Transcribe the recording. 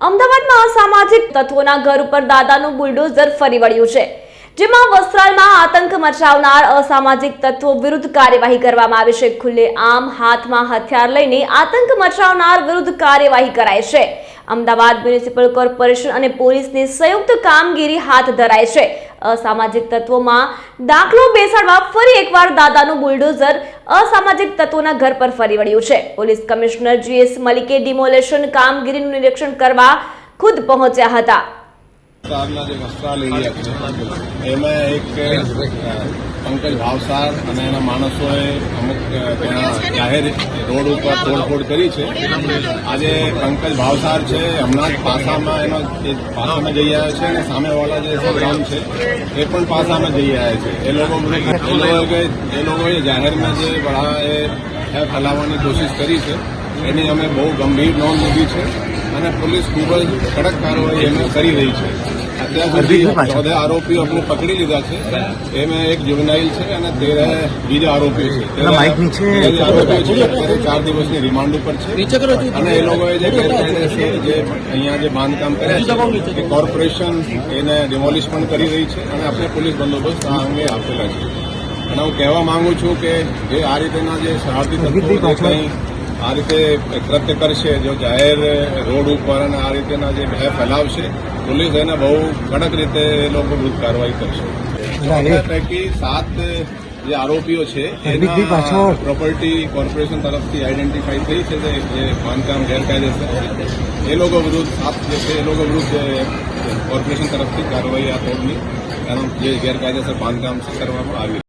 અમદાવાદમાં અસામાજિક તત્વોના ઘર ઉપર દાદાનું બુલડોઝર ફરી વળ્યું છે, જેમાં વસ્ત્રાલમાં આતંક મચાવનાર અસામાજિક તત્વો વિરુદ્ધ કાર્યવાહી કરવામાં આવી છે। ખુલ્લેઆમ હાથમાં હથિયાર લઈને આતંક મચાવનાર વિરુદ્ધ કાર્યવાહી કરાઈ છે। અમદાવાદ મ્યુનિસિપલ કોર્પોરેશન અને પોલીસની સંયુક્ત કામગીરી હાથ ધરાઈ છે। અસામાજિક તત્વોમાં દાખલો બેસાડવા ફરી એકવાર દાદાનું બુલડોઝર અસામાજિક તત્વોના ઘર પર ફરી વળ્યું છે। પોલીસ કમિશનર GS મલિકે ડિમોલેશન કામગીરીનું નિરીક્ષણ કરવા ખુદ પહોંચ્યા હતા। વસ્ત્રાલ એરિયા છે એમાં એક પંકજ ભાવસાર અને એના માણસોએ અમુક ત્યાં જાહેર રોડ ઉપર તોડફોડ કરી છે। આજે પંકજ ભાવસાર છે હમણાં જ પાસામાં એનો પાસામાં જઈ આવ્યો છે અને સામેવાળા જે સંગ્રામ છે એ પણ પાસામાં જઈ આવ્યા છે। એ લોકોએ જાહેરમાં જે બળા એ ફેલાવવાની કોશિશ કરી છે એની અમે બહુ ગંભીર નોંધ લીધી છે અને પોલીસ ખૂબ જ કડક કાર્યવાહી એમાં કરી રહી છે। અત્યાર સુધી 14 આરોપીઓ આપણે પકડી લીધા છે, એમાં એક જુવેનાઇલ છે અને 13 બીજા આરોપીઓ છે। 13 આરોપીઓ છે અત્યારે 4 દિવસની રિમાન્ડ ઉપર છે અને એ લોકોએ જે ગેરકાયદેસર જે અહીંયા જે બાંધકામ કર્યા છે એ કોર્પોરેશન એને ડિમોલિશ પણ કરી રહી છે અને આપણે પોલીસ બંદોબસ્ત આ અંગે આપેલા છે। અને હું કહેવા માંગુ છું કે જે આ રીતેના જે શરારતી તત્વો કંઈ આ રીતે કૃત્ય કરશે, જો જાહેર રોડ ઉપર અને આ રીતેના જે ભય ફેલાવશે, પોલીસ એને બહુ કડક રીતે એ લોકો વિરુદ્ધ કાર્યવાહી કરશે। પૈકી 7 જે આરોપીઓ છે એના પ્રોપર્ટી કોર્પોરેશન તરફથી આઈડેન્ટિફાઈ થઈ છે જે બાંધકામ ગેરકાયદેસર છે। એ લોકો વિરુદ્ધ 7 જે છે એ લોકો વિરુદ્ધ કોર્પોરેશન તરફથી કાર્યવાહી આ તોડની જે ગેરકાયદેસર બાંધકામ છે કરવામાં આવી।